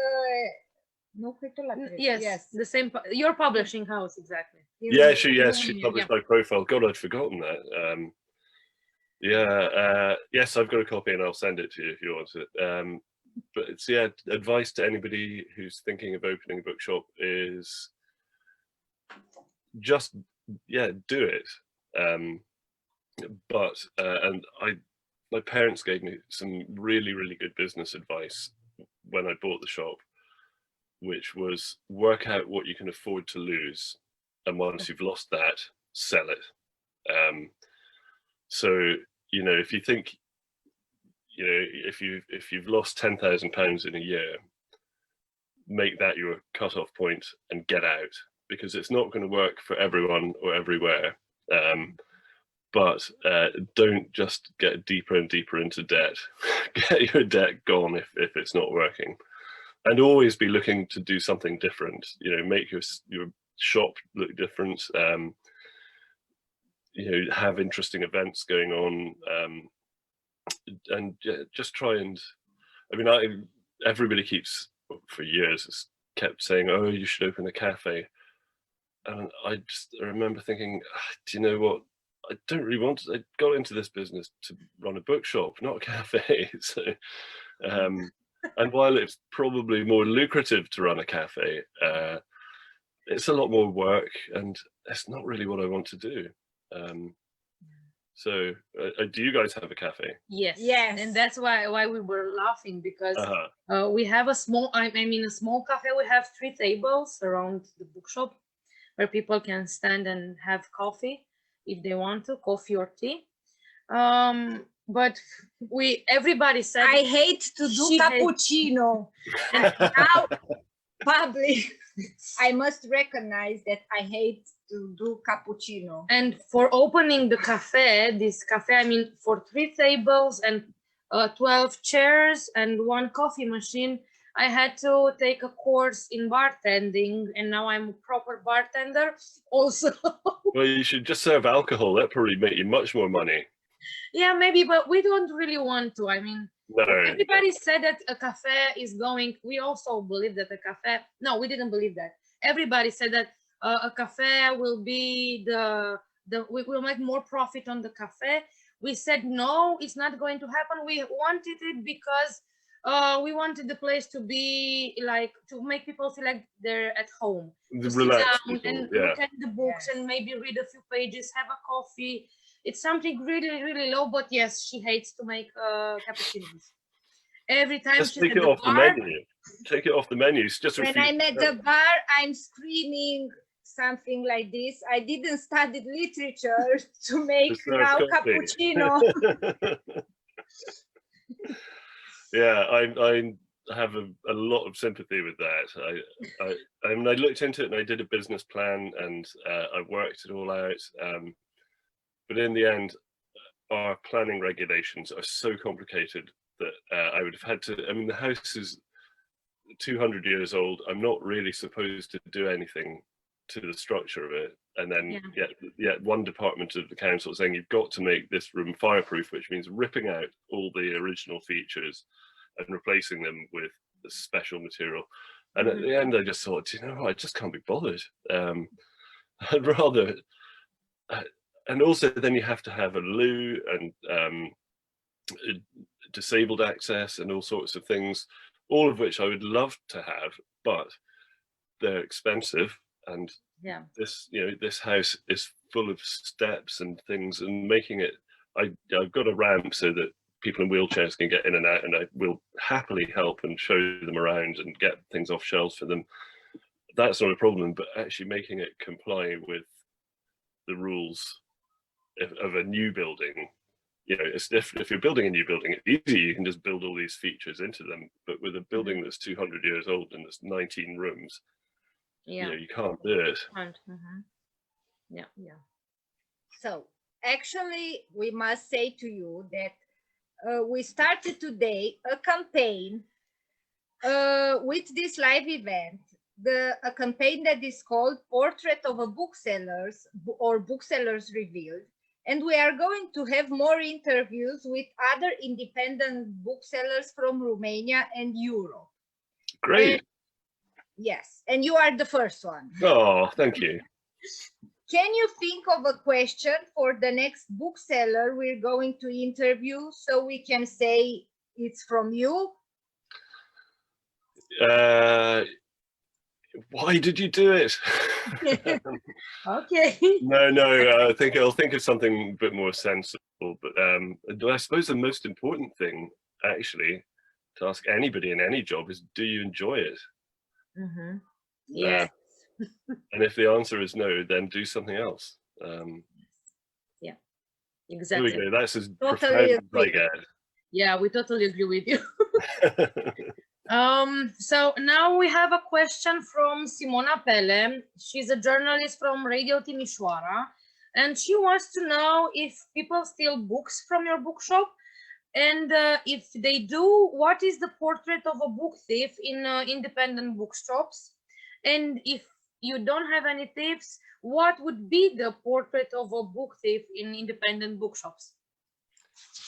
Yes, the same. Your publishing house, exactly. Yeah, she published my profile. God, I'd forgotten that. Yes, I've got a copy, and I'll send it to you if you want it. But it's advice to anybody who's thinking of opening a bookshop is just do it. And my parents gave me some really good business advice when I bought the shop, which was work out what you can afford to lose, and once you've lost that, sell it. So you know, if you think, you know, if you've lost £10,000 in a year, make that your cut-off point and get out, because it's not going to work for everyone or everywhere. But don't just get deeper and deeper into debt. Get your debt gone if it's not working, and always be looking to do something different. You know, make your shop look different. You know, have interesting events going on. And just try and, I mean, everybody keeps, for years, has kept saying, oh, you should open a cafe. And I remember thinking, do you know what? I don't really want to. I got into this business to run a bookshop, not a cafe. So, and while it's probably more lucrative to run a cafe, it's a lot more work, and it's not really what I want to do. So do you guys have a cafe? Yes. And that's why we were laughing, because we have a small cafe. We have 3 tables around the bookshop where people can stand and have coffee if they want to, coffee or tea. But everybody said, I hate to do cappuccino. And public, I must recognize that I hate to do cappuccino. And for opening the cafe, this cafe, I mean, for 3 tables and 12 chairs and 1 coffee machine, I had to take a course in bartending, and now I'm a proper bartender also. Well, you should just serve alcohol. That probably make you much more money. Yeah, maybe, but we don't really want to. I mean, No. everybody said that a cafe is going, we also believe that a cafe, no, we didn't believe that. Everybody said that a cafe will be we will make more profit on the cafe. We said, no, it's not going to happen. We wanted it because we wanted the place to be like, to make people feel like they're at home. To sit down and look at the books and maybe read a few pages, have a coffee. It's something really, really low, but yes, she hates to make cappuccinos. Every time just she's take at it the off bar, the menu. Take it off the menu. It's just when I'm at the bar, I'm screaming something like this. I didn't study literature to make now cappuccino. Yeah, I have a lot of sympathy with that. I mean, I looked into it and I did a business plan and I worked it all out. But in the end, our planning regulations are so complicated that I would have had to, I mean, the house is 200 years old. I'm not really supposed to do anything to the structure of it. And then yet one department of the council saying you've got to make this room fireproof, which means ripping out all the original features and replacing them with the special material. And at the end, I just thought, you know, I just can't be bothered. I'd rather, and also then you have to have a loo and disabled access and all sorts of things, all of which I would love to have, but they're expensive. And this, you know, this house is full of steps and things, and making it, I've got a ramp so that people in wheelchairs can get in and out, and I will happily help and show them around and get things off shelves for them. That's not a problem, but actually making it comply with the rules of a new building, you know, it's different. If you're building a new building, it's easy, you can just build all these features into them. But with a building that's 200 years old and there's 19 rooms, you know, you can't do it. Yeah. So actually, we must say to you that we started today a campaign with this live event, a campaign that is called Portrait of a Booksellers or Booksellers Revealed. And we are going to have more interviews with other independent booksellers from Romania and Europe. Great. And, yes, and you are the first one. Oh, thank you. Can you think of a question for the next bookseller we're going to interview so we can say it's from you? Why did you do it? Okay. No, I think I'll think of something a bit more sensible. But I suppose the most important thing, actually, to ask anybody in any job is, do you enjoy it? Yes. And if the answer is no, then do something else. Yeah, exactly. There we go. That's as Totally profound as I get. Yeah, we totally agree with you. So now we have a question from Simona Pele. She's a journalist from Radio Timișoara, and she wants to know if people steal books from your bookshop, and if they do, what is the portrait of a book thief in independent bookshops? And if you don't have any tips, what would be the portrait of a book thief in independent bookshops?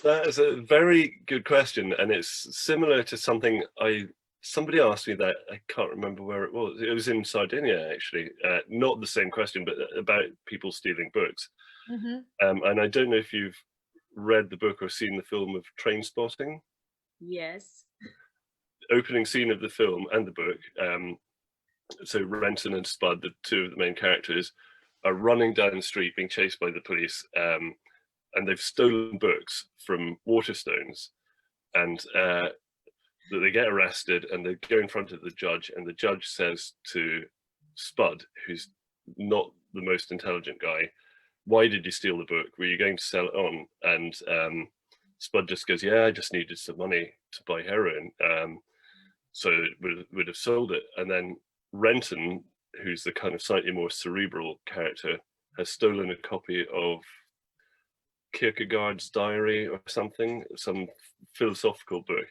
That is a very good question, and it's similar to something somebody asked me that I can't remember where it was. It was in Sardinia, actually. Not the same question, but about people stealing books. And I don't know if you've read the book or seen the film of Trainspotting. Yes. Opening scene of the film and the book. So Renton and Spud, the two of the main characters, are running down the street being chased by the police. And they've stolen books from Waterstones, and they get arrested, and they go in front of the judge, and the judge says to Spud, who's not the most intelligent guy, "Why did you steal the book? Were you going to sell it on?" And Spud just goes, "Yeah, I just needed some money to buy heroin, so would have sold it." And then Renton, who's the kind of slightly more cerebral character, has stolen a copy of Kierkegaard's diary or something, some philosophical book.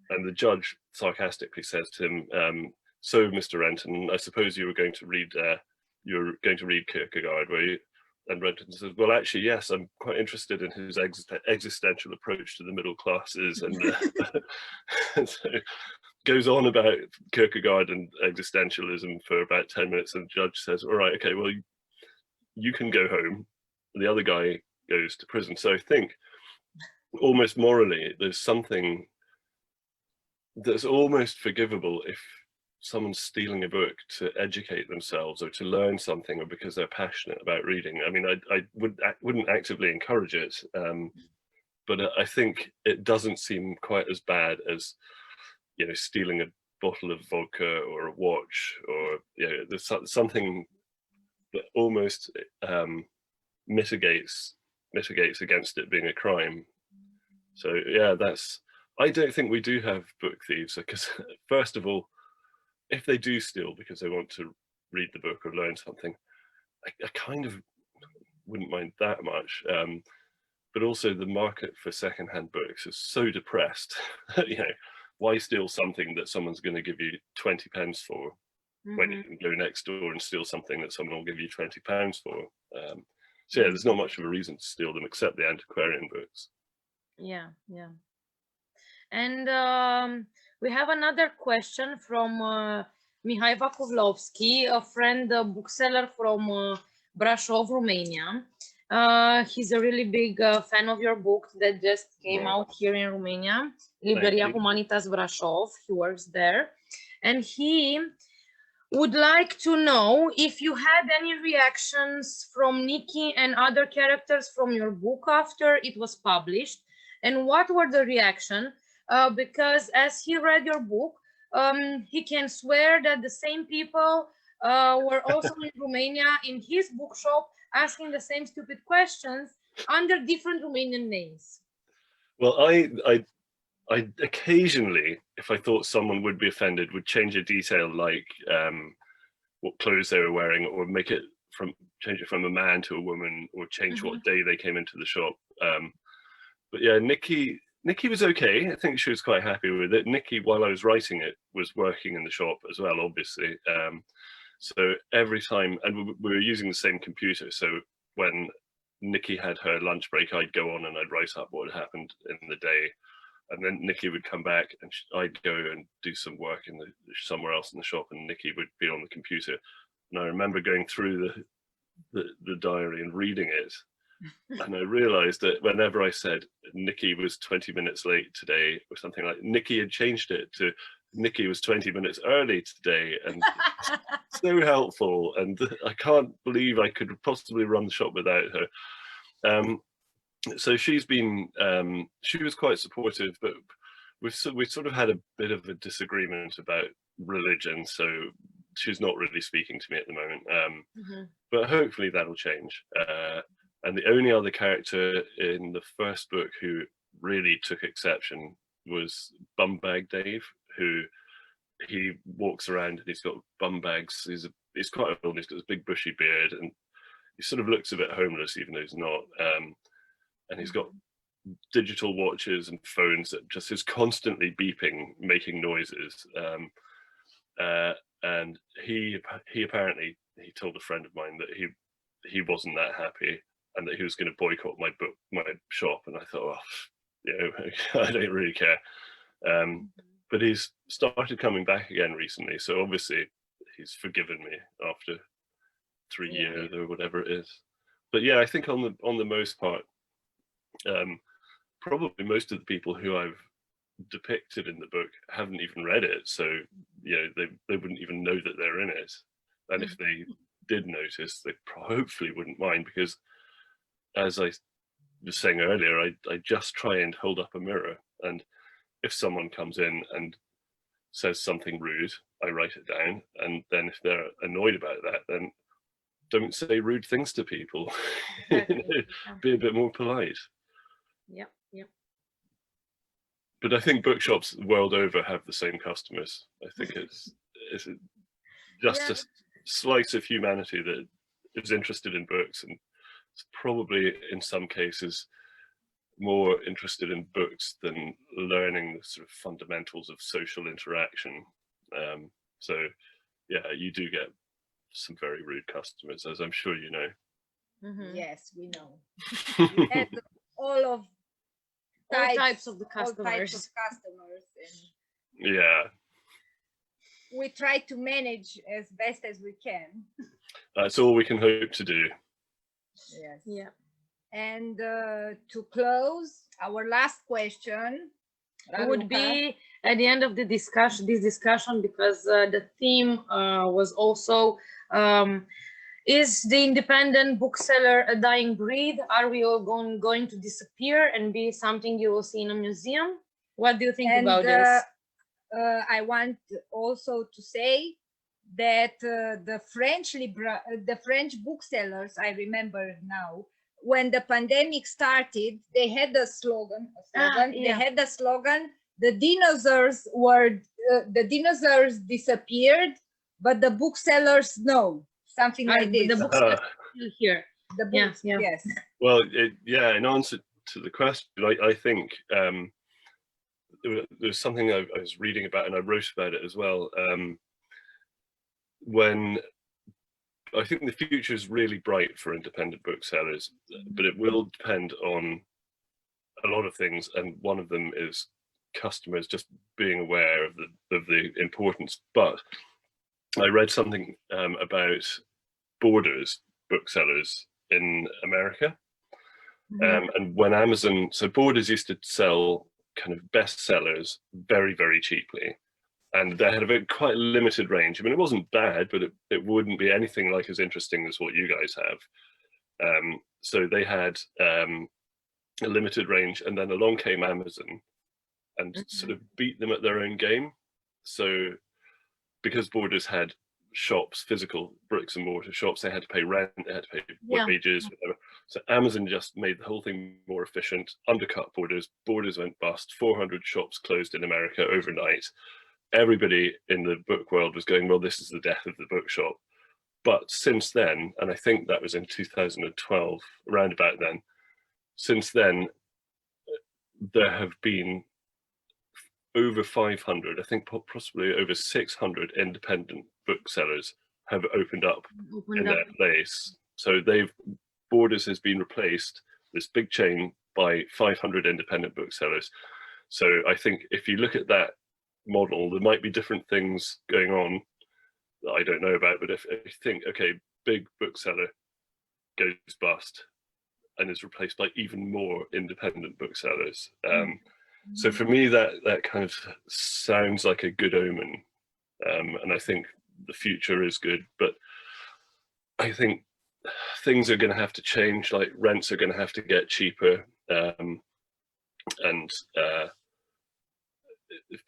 And the judge sarcastically says to him, so Mr. Renton, I suppose you were going to read Kierkegaard, were you? And Renton says, well, actually, yes, I'm quite interested in his existential approach to the middle classes. And so goes on about Kierkegaard and existentialism for about 10 minutes. And the judge says, all right, okay, well, you can go home. The other guy goes to prison. So I think almost morally, there's something that's almost forgivable if someone's stealing a book to educate themselves or to learn something, or because they're passionate about reading. I mean, I wouldn't actively encourage it, but I think it doesn't seem quite as bad as, you know, stealing a bottle of vodka or a watch, or, you know, there's something that almost mitigates against it being a crime. So yeah, I don't think we do have book thieves, because first of all, if they do steal because they want to read the book or learn something, I kind of wouldn't mind that much. But also the market for secondhand books is so depressed. You know, why steal something that someone's going to give you 20 pence for, when you can go next door and steal something that someone will give you 20 pounds for? So yeah, there's not much of a reason to steal them except the antiquarian books. Yeah. And we have another question from Mihai Vakovlovski, a friend, bookseller from Brașov, Romania. He's a really big fan of your book that just came out here in Romania, Librăria Humanitas Brașov. He works there, and he would like to know if you had any reactions from Nikki and other characters from your book after it was published, and what were the reaction? Because as he read your book, he can swear that the same people were also in Romania in his bookshop asking the same stupid questions under different Romanian names. Well, I occasionally, if I thought someone would be offended, would change a detail like what clothes they were wearing, or change it from a man to a woman, or change what day they came into the shop. But yeah, Nikki was okay. I think she was quite happy with it. Nikki, while I was writing it, was working in the shop as well, obviously. So every time, and we were using the same computer. So when Nikki had her lunch break, I'd go on and I'd write up what had happened in the day. And then Nikki would come back and I'd go and do some work somewhere else in the shop, and Nikki would be on the computer. And I remember going through the diary and reading it. And I realized that whenever I said Nikki was 20 minutes late today or something, like, Nikki had changed it to Nikki was 20 minutes early today, and so helpful. And I can't believe I could possibly run the shop without her. So she's been, she was quite supportive, but we sort of had a bit of a disagreement about religion. So she's not really speaking to me at the moment, but hopefully that'll change. And the only other character in the first book who really took exception was Bumbag Dave, who he walks around and he's got bum bags. He's quite old, he's got this big bushy beard, and he sort of looks a bit homeless even though he's not. And he's got digital watches and phones that just is constantly beeping, making noises. And he apparently, he told a friend of mine that he wasn't that happy, and that he was going to boycott my shop. And I thought, oh, you know, I don't really care. But he's started coming back again recently, so obviously he's forgiven me after 3 years or whatever it is. But yeah, I think on the most part, probably most of the people who I've depicted in the book haven't even read it, so you know, they wouldn't even know that they're in it. And if they did notice, they hopefully wouldn't mind, because as I was saying earlier, I just try and hold up a mirror, and if someone comes in and says something rude, I write it down, and then if they're annoyed about that, then don't say rude things to people. Exactly. You know, be a bit more polite. Yep. But I think bookshops the world over have the same customers. I think just a slice of humanity that is interested in books, and it's probably in some cases more interested in books than learning the sort of fundamentals of social interaction. So yeah, you do get some very rude customers, as I'm sure you know. Yes, we know. We had all types of customers. And yeah, we try to manage as best as we can. That's all we can hope to do. Yes. Yeah. And to close, our last question would be at the end of the discussion, because the theme was also, is the independent bookseller a dying breed? Are we all going to disappear and be something you will see in a museum? What do you think about this? I want also to say that the French booksellers, I remember now, when the pandemic started, they had a slogan. They had the slogan: the dinosaurs disappeared, but the booksellers no. Something like this. The booksellers are still here. The books, yes. Well, in answer to the question, I think there's something I was reading about, and I wrote about it as well. When I think the future is really bright for independent booksellers, but it will depend on a lot of things, and one of them is customers just being aware of the importance. But I read something about Borders booksellers in America, and when Amazon, so Borders used to sell kind of bestsellers very, very cheaply, and they had a quite limited range. I mean, it wasn't bad, but it wouldn't be anything like as interesting as what you guys have. So they had a limited range, and then along came Amazon and sort of beat them at their own game. So because Borders had shops, physical bricks and mortar shops, they had to pay rent, they had to pay wages, whatever. So Amazon just made the whole thing more efficient, undercut Borders. Borders went bust. 400 shops closed in America overnight. Everybody in the book world was going, well, this is the death of the bookshop. But since then, and I think that was in 2012, around about then, since then, there have been over 500, I think possibly over 600 independent booksellers have opened up in their place. So Borders has been replaced, this big chain, by 500 independent booksellers. So I think if you look at that model, there might be different things going on that I don't know about, but if you think, okay, big bookseller goes bust and is replaced by even more independent booksellers. So for me, that kind of sounds like a good omen, and I think the future is good, but I think things are going to have to change, like rents are going to have to get cheaper, and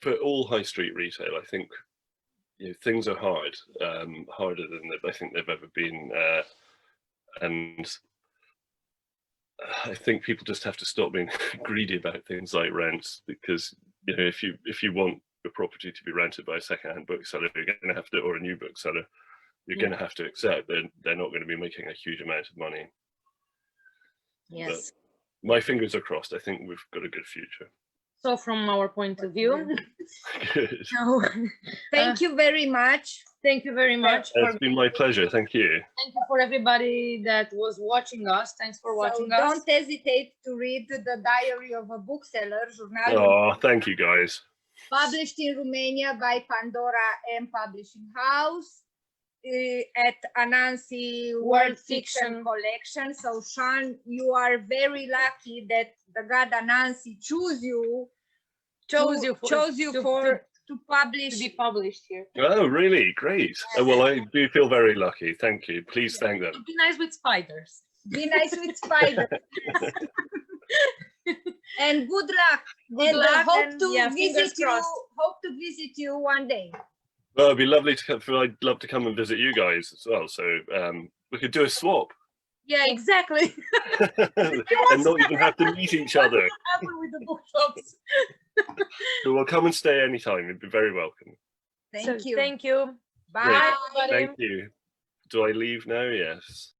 for all high street retail, I think things are hard, harder than I think they've ever been, and I think people just have to stop being greedy about things like rents, because if you want your property to be rented by a second-hand bookseller, you're going to have to, or a new bookseller, you're going to have to accept that they're not going to be making a huge amount of money. Yes. But my fingers are crossed. I think we've got a good future. So from our point of view, Good. Thank you very much. Thank you very much. It's been my pleasure. Thank you. Thank you for everybody that was watching us. Thanks for watching us. Don't hesitate to read the Diary of a Bookseller, Jurnalul. Oh, thank you guys. Published in Romania by Pandora M Publishing House at Anansi World Fiction Collection. So Shaun, you are very lucky that the god Anansi chose you to publish. To be published here. Oh, really? Great. Well, I do feel very lucky. Thank you. Please thank them. Be nice with spiders. Be nice with spiders. And good luck. Good luck. Hope to visit you one day. Well, it'd be lovely to come. I'd love to come and visit you guys as well. So we could do a swap. Yeah, exactly. And not even have to meet each other. What happened with the bookshops? So we'll come and stay anytime. You'd be very welcome. Thank you. Thank you. Bye! Thank you. Do I leave now? Yes.